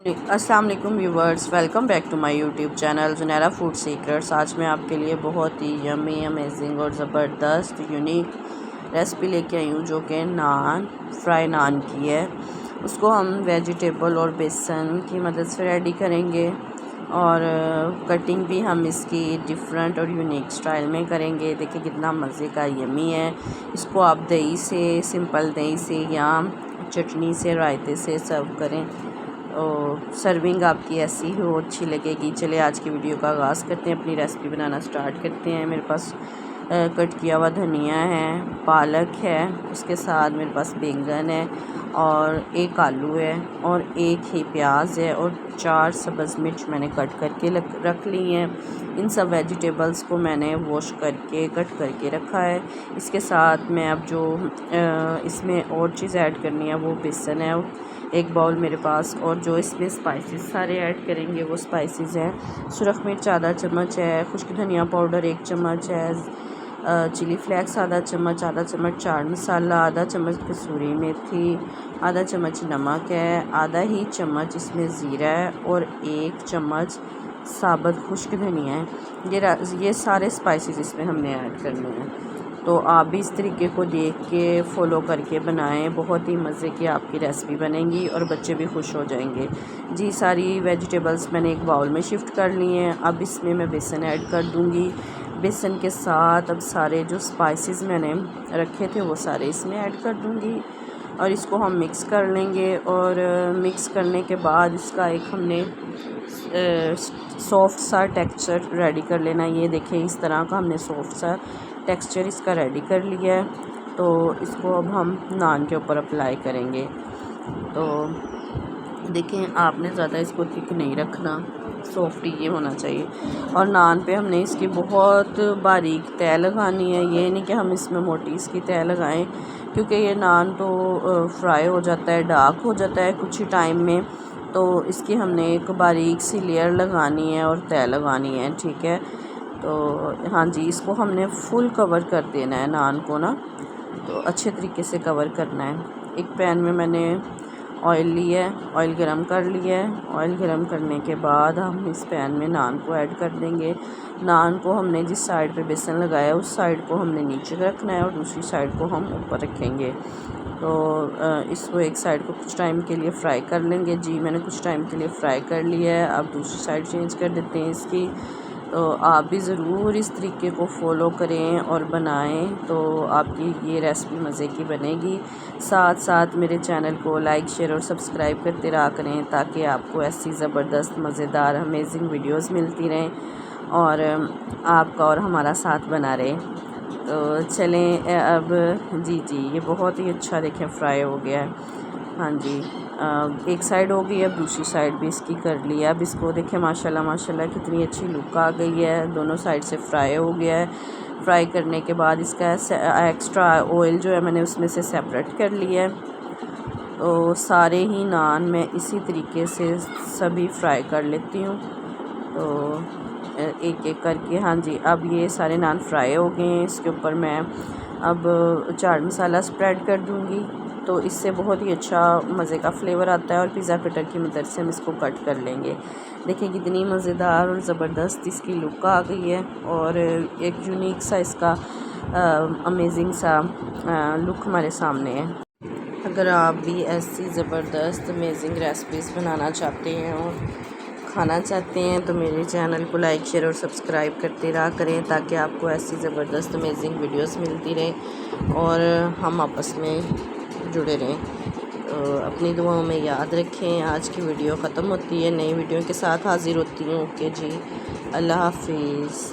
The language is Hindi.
अस्सलाम वालेकुम viewers, welcome back to my YouTube channel Junaira food secrets. आज मैं आपके लिए बहुत ही यमी अमेजिंग और ज़बरदस्त यूनिक रेसिपी लेके आई हूँ, जो कि फ्राई नान की है। उसको हम वेजिटेबल और बेसन की मदद से रेडी करेंगे और कटिंग भी हम इसकी डिफरेंट और यूनिक स्टाइल में करेंगे। देखिए कितना मज़े का यमी है। इसको आप दही से, सिंपल दही से या चटनी से, रायते से सर्व करें और सर्विंग आपकी ऐसी हो अच्छी लगेगी। चलिए आज की वीडियो का आगाज़ करते हैं, अपनी रेसिपी बनाना स्टार्ट करते हैं। मेरे पास कट किया हुआ धनिया है, पालक है, उसके साथ मेरे पास बैंगन है और एक आलू है और एक ही प्याज है और 4 सब्ज़ मिर्च मैंने कट करके रख ली हैं। इन सब वेजिटेबल्स को मैंने वॉश करके कट करके रखा है। इसके साथ मैं अब जो इसमें और चीज़ ऐड करनी है वो बेसन है, एक बाउल मेरे पास, और जो इसमें स्पाइसेस सारे ऐड करेंगे वो स्पाइसेस हैं। सुरख मिर्च आधा चम्मच है, खुश्क धनिया पाउडर 1 चम्मच है, चिली फ्लेक्स आधा चम्मच चाट मसाला, आधा चम्मच कसूरी मेथी, आधा चम्मच नमक है, आधा ही चम्मच इसमें ज़ीरा है और 1 चम्मच साबुत खुश्क धनिया है। ये सारे स्पाइसेस इसमें हमने ऐड करने हैं। तो आप भी इस तरीके को देख के फॉलो करके बनाएं, बहुत ही मज़े की आपकी रेसिपी बनेगी और बच्चे भी खुश हो जाएंगे। जी, सारी वेजिटेबल्स मैंने एक बाउल में शिफ्ट कर ली हैं। अब इसमें मैं बेसन ऐड कर दूंगी। बेसन के साथ अब सारे जो स्पाइसेस मैंने रखे थे वो सारे इसमें ऐड कर दूंगी और इसको हम मिक्स कर लेंगे। और मिक्स करने के बाद इसका एक हमने सॉफ्ट सा टेक्सचर रेडी कर लेना। ये देखिए इस तरह का हमने सॉफ्ट सा टेक्सचर इसका रेडी कर लिया है। तो इसको अब हम नान के ऊपर अप्लाई करेंगे। तो देखें, आपने ज़्यादा इसको थिक नहीं रखना, सॉफ्ट ये होना चाहिए। और नान पे हमने इसकी बहुत बारीक तय लगानी है। ये नहीं कि हम इसमें मोटी इसकी तय लगाएं, क्योंकि ये नान तो फ्राई हो जाता है, डार्क हो जाता है कुछ ही टाइम में। तो इसकी हमने एक बारीक सी लेयर लगानी है और तय लगानी है, ठीक है। तो हाँ जी, इसको हमने फुल कवर कर देना है नान को ना, तो अच्छे तरीके से कवर करना है। एक पैन में मैंने ऑयल लिया है, ऑयल गरम कर लिया है। ऑयल गरम करने के बाद हम इस पैन में नान को ऐड कर देंगे। नान को हमने जिस साइड पे बेसन लगाया उस साइड को हमने नीचे रखना है और दूसरी साइड को हम ऊपर रखेंगे। तो इसको एक साइड को कुछ टाइम के लिए फ्राई कर लेंगे। जी, मैंने कुछ टाइम के लिए फ्राई कर लिया है। अब दूसरी साइड चेंज कर देते हैं इसकी। तो आप भी ज़रूर इस तरीके को फॉलो करें और बनाएं, तो आपकी ये रेसिपी मज़े की बनेगी। साथ साथ मेरे चैनल को लाइक, शेयर और सब्सक्राइब करते रहा करें, ताकि आपको ऐसी ज़बरदस्त मज़ेदार अमेजिंग वीडियोस मिलती रहें और आपका और हमारा साथ बना रहे। तो चलें अब, जी, ये बहुत ही अच्छा देखें फ्राई हो गया है। हाँ जी, एक साइड हो गई है, अब दूसरी साइड भी इसकी कर ली है। अब इसको देखें, माशाल्लाह कितनी अच्छी लुक आ गई है। दोनों साइड से फ्राई हो गया है। फ्राई करने के बाद इसका एक्स्ट्रा ऑयल जो है मैंने उसमें से सेपरेट कर लिया है। तो सारे ही नान मैं इसी तरीके से सभी फ्राई कर लेती हूँ, तो एक एक करके। हाँ जी, अब ये सारे नान फ्राई हो गए हैं। इसके ऊपर मैं अब चाट मसाला स्प्रेड कर दूँगी, तो इससे बहुत ही अच्छा मज़े का फ्लेवर आता है। और पिज़्ज़ा कटर की मदद से हम इसको कट कर लेंगे। देखिए कितनी मज़ेदार और ज़बरदस्त इसकी लुक आ गई है और एक यूनिक सा इसका अमेजिंग सा लुक हमारे सामने है। अगर आप भी ऐसी ज़बरदस्त अमेजिंग रेसिपीज़ बनाना चाहते हैं और खाना चाहते हैं, तो मेरे चैनल को लाइक, शेयर और सब्सक्राइब करते रहा करें, ताकि आपको ऐसी ज़बरदस्त अमेजिंग वीडियोस मिलती रहें और हम आपस में जुड़े रहें। तो अपनी दुआओं में याद रखें। आज की वीडियो ख़त्म होती है, नई वीडियो के साथ हाज़िर होती हूँ। ओके जी, अल्लाह हाफिज़।